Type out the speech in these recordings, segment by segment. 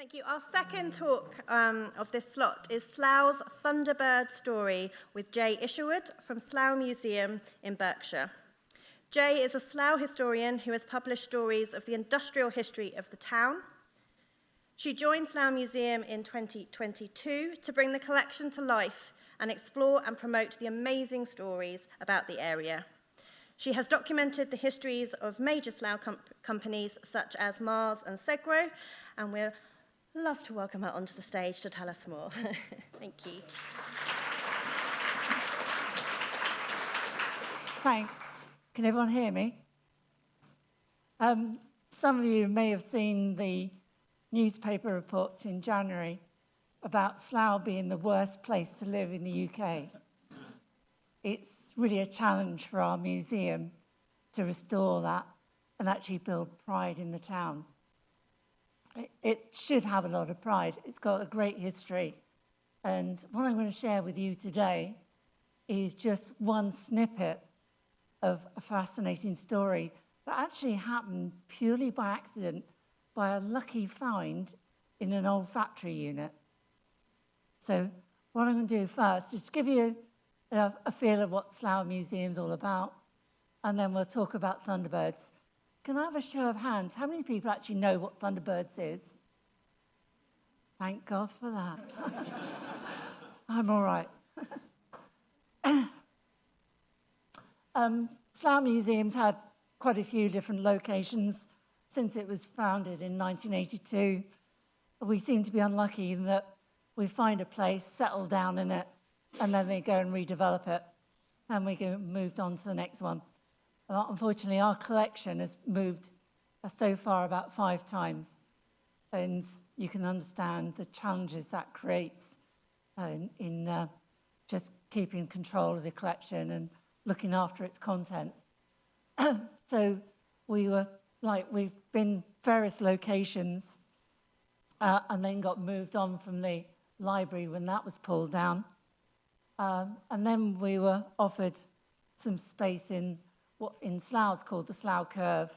Thank you. Our second talk of this slot is Slough's Thunderbirds story with Jaye Isherwood from Slough Museum in Berkshire. Jaye is a Slough historian who has published stories of the industrial history of the town. She joined Slough Museum in 2022 to bring the collection to life and explore and promote the amazing stories about the area. She has documented the histories of major Slough companies such as Mars and Segro, and we'll love to welcome her onto the stage to tell us more. Thank you. Thanks. Can everyone hear me? Some of you may have seen the newspaper reports in January about Slough being the worst place to live in the UK. It's really a challenge for our museum to restore that and actually build pride in the town. It should have a lot of pride. It's got a great history. And what I'm going to share with you today is just one snippet of a fascinating story that actually happened purely by accident, by a lucky find in an old factory unit. So what I'm going to do first is give you a feel of what Slough Museum's all about, and then we'll talk about Thunderbirds. Can I have a show of hands? How many people actually know what Thunderbirds is? Thank God for that. I'm all right. Slough Museum's had quite a few different locations since it was founded in 1982. We seem to be unlucky in that we find a place, settle down in it, and then they go and redevelop it, and we go moved on to the next one. Unfortunately, our collection has moved so far about 5 times, and you can understand the challenges that creates in just keeping control of the collection and looking after its contents. So we've been various locations and then got moved on from the library when that was pulled down. And then we were offered some space in what in Slough's called the Slough Curve,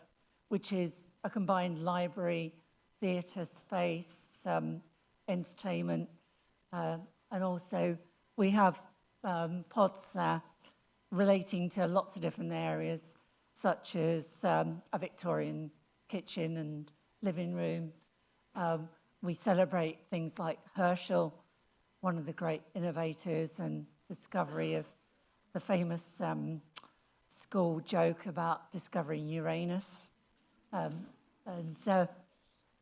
which is a combined library, theatre space, entertainment, and also we have pods there relating to lots of different areas, such as a Victorian kitchen and living room. We celebrate things like Herschel, one of the great innovators and discovery of the famous school joke about discovering Uranus. And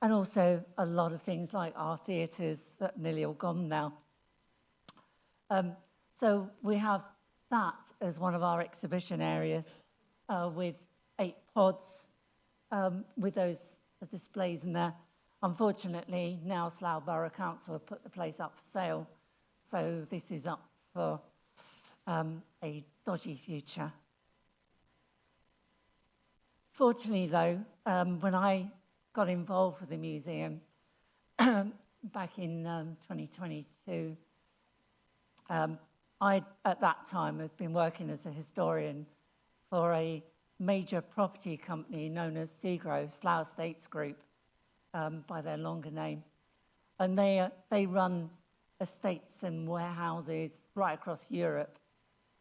also a lot of things like our theatres that are nearly all gone now. So we have that as one of our exhibition areas with 8 pods with those displays in there. Unfortunately, now Slough Borough Council have put the place up for sale, so this is up for a dodgy future. Fortunately, though, when I got involved with the museum back in 2022, I, at that time, had been working as a historian for a major property company known as Segro, Slough Estates Group, by their longer name. And they run estates and warehouses right across Europe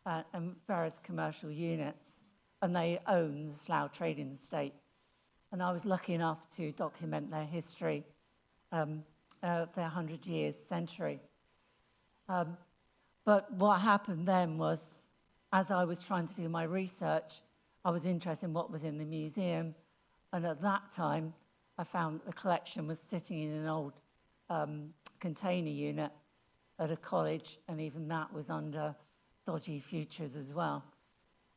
and various commercial units. And they own the Slough Trading Estate. And I was lucky enough to document their history, their 100 years century. But what happened then was, as I was trying to do my research, I was interested in what was in the museum. And at that time, I found that the collection was sitting in an old container unit at a college, and even that was under dodgy futures as well.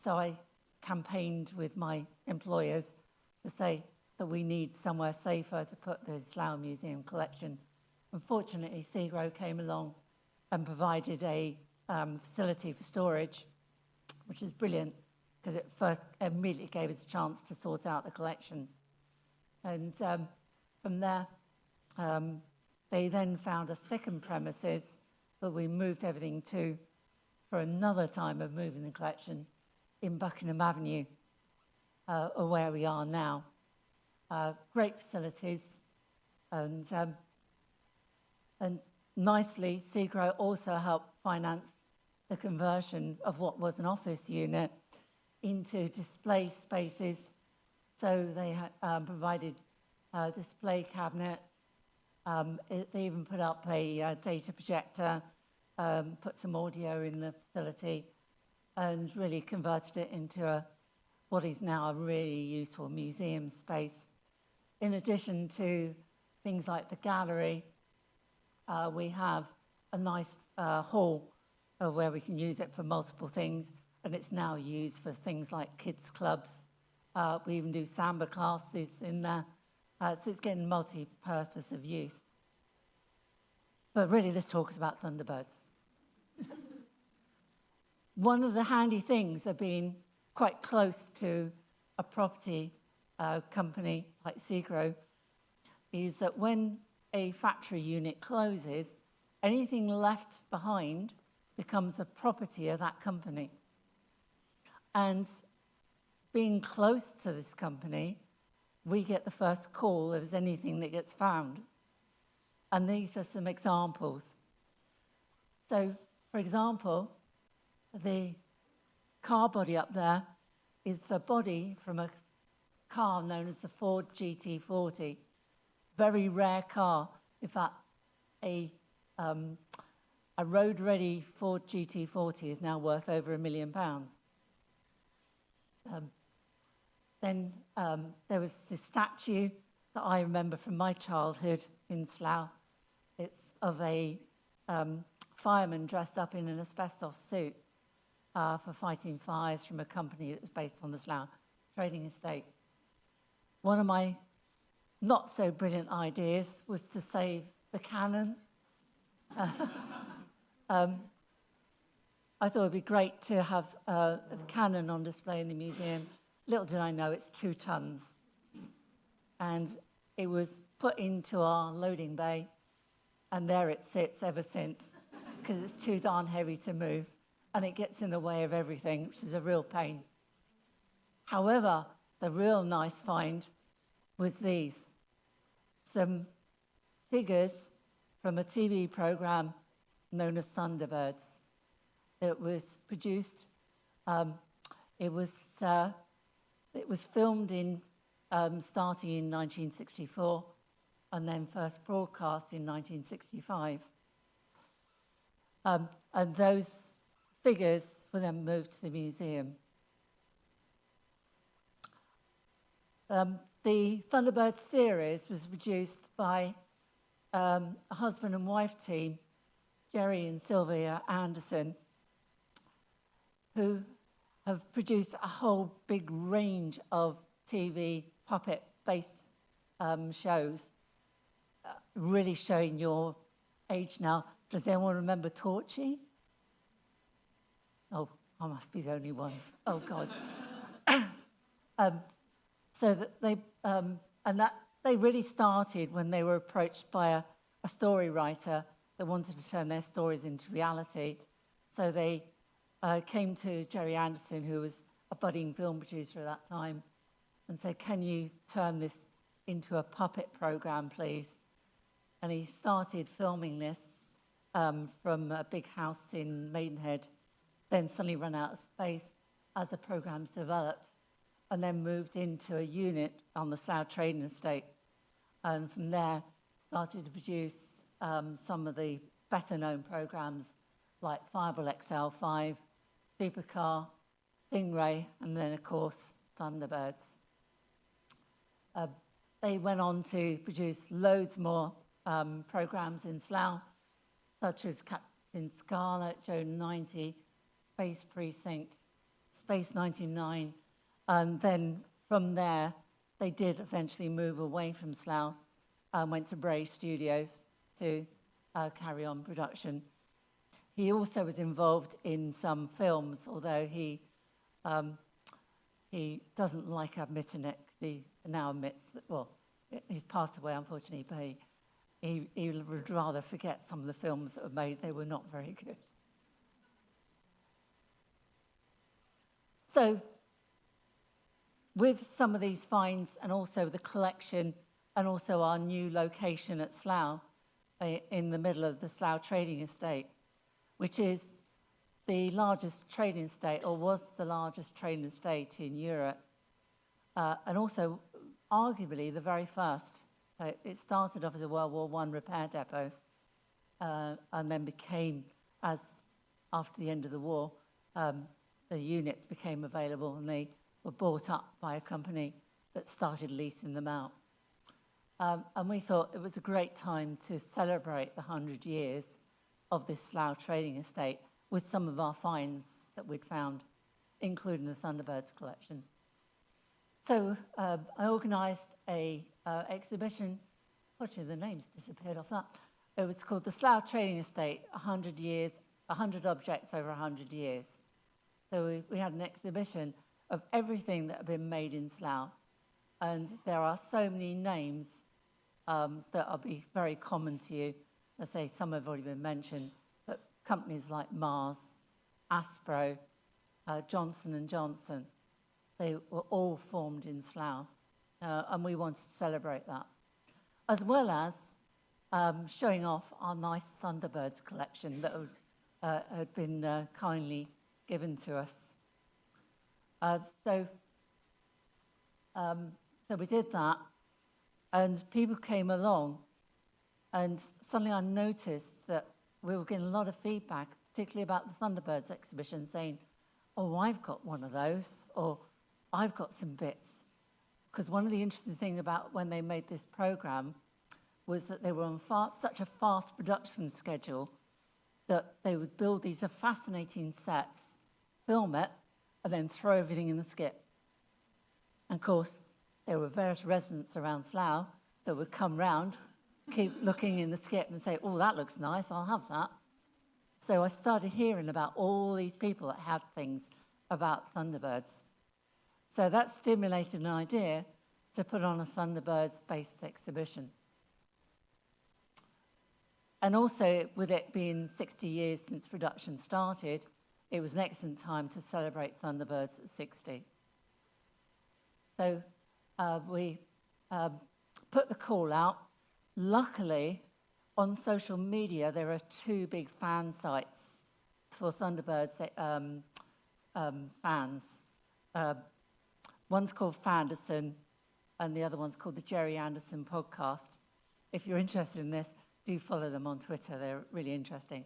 So I campaigned with my employers to say that we need somewhere safer to put the Slough Museum collection. Unfortunately, Segro came along and provided a facility for storage, which is brilliant because it first immediately gave us a chance to sort out the collection. And from there, they then found a second premises that we moved everything to for another time of moving the collection in Buckingham Avenue, or where we are now. Great facilities, and And nicely, SEGRO also helped finance the conversion of what was an office unit into display spaces. So they provided display cabinets. They even put up a data projector, put some audio in the facility, and really converted it into what is now a really useful museum space. In addition to things like the gallery, we have a nice hall where we can use it for multiple things, and it's now used for things like kids' clubs. We even do samba classes in there, so it's getting multi-purpose of use. But really, this talk is about Thunderbirds. One of the handy things of being quite close to a property company like SEGRO is that when a factory unit closes, anything left behind becomes a property of that company. And being close to this company, we get the first call if there's anything that gets found. And these are some examples. So, for example, the car body up there is the body from a car known as the Ford GT40. Very rare car. In fact, a road-ready Ford GT40 is now worth over £1 million. Then there was this statue that I remember from my childhood in Slough. It's of a fireman dressed up in an asbestos suit for fighting fires from a company that was based on the Slough Trading Estate. One of my not so brilliant ideas was to save the cannon. I thought it'd be great to have the cannon on display in the museum. Little did I know it's 2 tons. And it was put into our loading bay, and there it sits ever since, because it's too darn heavy to move, and it gets in the way of everything, which is a real pain. However, the real nice find was these. Some figures from a TV program known as Thunderbirds. It was produced, it was filmed starting in 1964 and then first broadcast in 1965. And those figures were then moved to the museum. The Thunderbird series was produced by a husband and wife team, Jaye and Sylvia Anderson, who have produced a whole big range of TV puppet-based shows, really showing your age now. Does anyone remember Torchy? Oh, I must be the only one. Oh, God. So that they really started when they were approached by a story writer that wanted to turn their stories into reality. So they came to Jaye Anderson, who was a budding film producer at that time, and said, "Can you turn this into a puppet program, please?" And he started filming this from a big house in Maidenhead, then suddenly ran out of space as the program's developed, and then moved into a unit on the Slough Trading Estate. And from there, started to produce some of the better-known programs like Fireball XL5, Supercar, Stingray, and then, of course, Thunderbirds. They went on to produce loads more programs in Slough, such as Captain Scarlet, Joe 90, Space Precinct, Space 99, and then from there, they did eventually move away from Slough and went to Bray Studios to carry on production. He also was involved in some films, although he doesn't like admitting it. He now admits that, well, he's passed away, unfortunately, but he would rather forget some of the films that were made. They were not very good. So, with some of these finds and also the collection and also our new location at Slough, in the middle of the Slough Trading Estate, which is the largest trading estate, or was the largest trading estate in Europe, and also arguably the very first. It started off as a World War I repair depot, and then became, after the end of the war, the units became available and they were bought up by a company that started leasing them out. And we thought it was a great time to celebrate the 100 years of this Slough Trading Estate with some of our finds that we'd found, including the Thunderbirds collection. So I organised a exhibition. Fortunately, the name's disappeared off that. It was called the Slough Trading Estate, 100 years, 100 objects over 100 years. So we had an exhibition of everything that had been made in Slough. And there are so many names that will be very common to you. Let's say some have already been mentioned, but companies like Mars, Aspro, Johnson & Johnson, they were all formed in Slough. And we wanted to celebrate that, as well as showing off our nice Thunderbirds collection that had been kindly given to us. So we did that, and people came along, and suddenly I noticed that we were getting a lot of feedback, particularly about the Thunderbirds exhibition, saying, oh, I've got one of those, or I've got some bits. Because one of the interesting things about when they made this program was that they were on such a fast production schedule that they would build these fascinating sets, film it, and then throw everything in the skip. And of course, there were various residents around Slough that would come round, keep looking in the skip and say, oh, that looks nice, I'll have that. So I started hearing about all these people that had things about Thunderbirds. So that stimulated an idea to put on a Thunderbirds-based exhibition. And also, with it being 60 years since production started, it was an excellent time to celebrate Thunderbirds at 60. So we put the call out. Luckily, on social media, there are two big fan sites for Thunderbirds fans. One's called Fanderson, and the other one's called the Jerry Anderson Podcast. If you're interested in this, do follow them on Twitter. They're really interesting.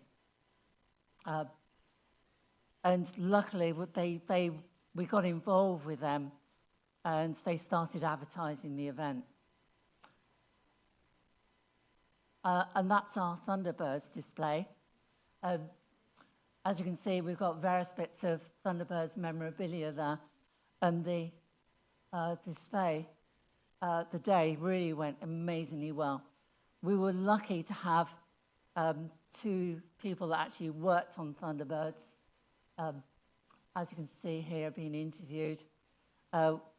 And luckily, we got involved with them, and they started advertising the event. And that's our Thunderbirds display. As you can see, we've got various bits of Thunderbirds memorabilia there, and the display, the day really went amazingly well. We were lucky to have two people that actually worked on Thunderbirds, as you can see here, being interviewed.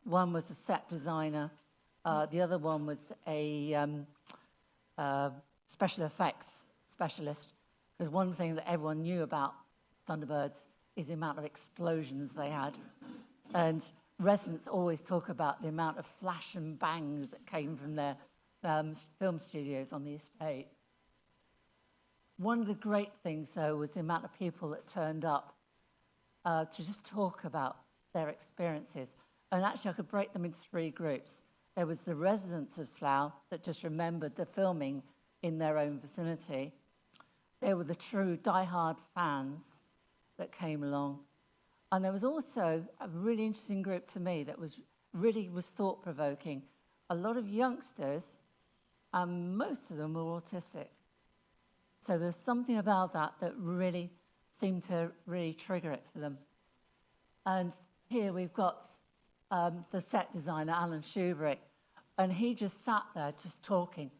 One was a set designer. The other one was a special effects specialist. Because one thing that everyone knew about Thunderbirds is the amount of explosions they had. And residents always talk about the amount of flash and bangs that came from their film studios on the estate. One of the great things, though, was the amount of people that turned up to just talk about their experiences. And actually, I could break them into three groups. There was the residents of Slough that just remembered the filming in their own vicinity. There were the true die-hard fans that came along. And there was also a really interesting group to me that was thought-provoking. A lot of youngsters, and most of them were autistic. So there's something about that really seemed to really trigger it for them. And here we've got the set designer, Alan Shubrick, and he just sat there just talking.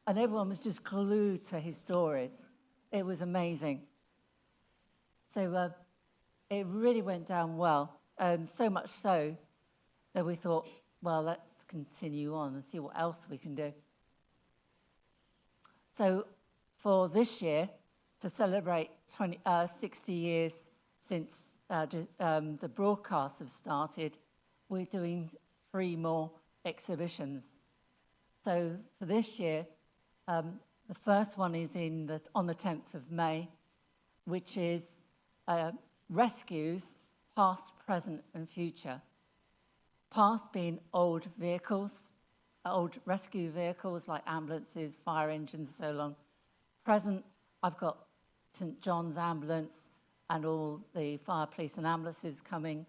And everyone was just glued to his stories. It was amazing. So it really went down well, and so much so that we thought, well, let's continue on and see what else we can do. So for this year, to celebrate 60 years since the broadcasts have started, we're doing 3 more exhibitions. So for this year, The first one is on the 10th of May, which is rescues, past, present and future. Past being old vehicles, old rescue vehicles like ambulances, fire engines and so on. Present, I've got St John's ambulance and all the fire, police and ambulances coming.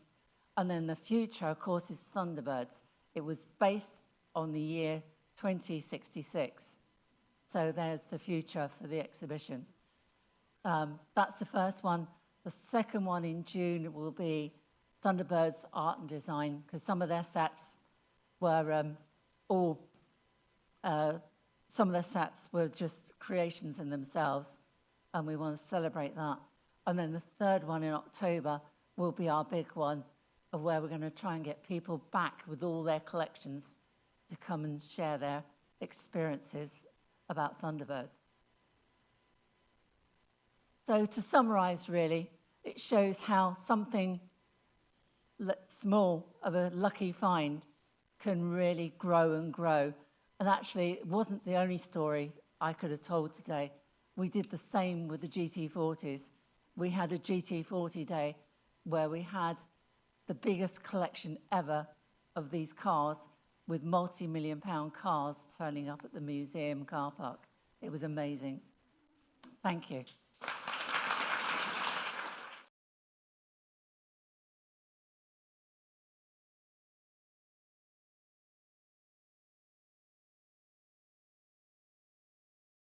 And then the future, of course, is Thunderbirds. It was based on the year 2066. So there's the future for the exhibition. That's the first one. The second one in June will be Thunderbirds Art and Design, because some of their sets were some of their sets were just creations in themselves, and we want to celebrate that. And then the third one in October will be our big one, of where we're going to try and get people back with all their collections to come and share their experiences about Thunderbirds. So to summarize, really, it shows how something small of a lucky find can really grow and grow. And actually, it wasn't the only story I could have told today. We did the same with the GT40s. We had a GT40 day where we had the biggest collection ever of these cars, with multi-million-pound cars turning up at the museum car park. It was amazing. Thank you.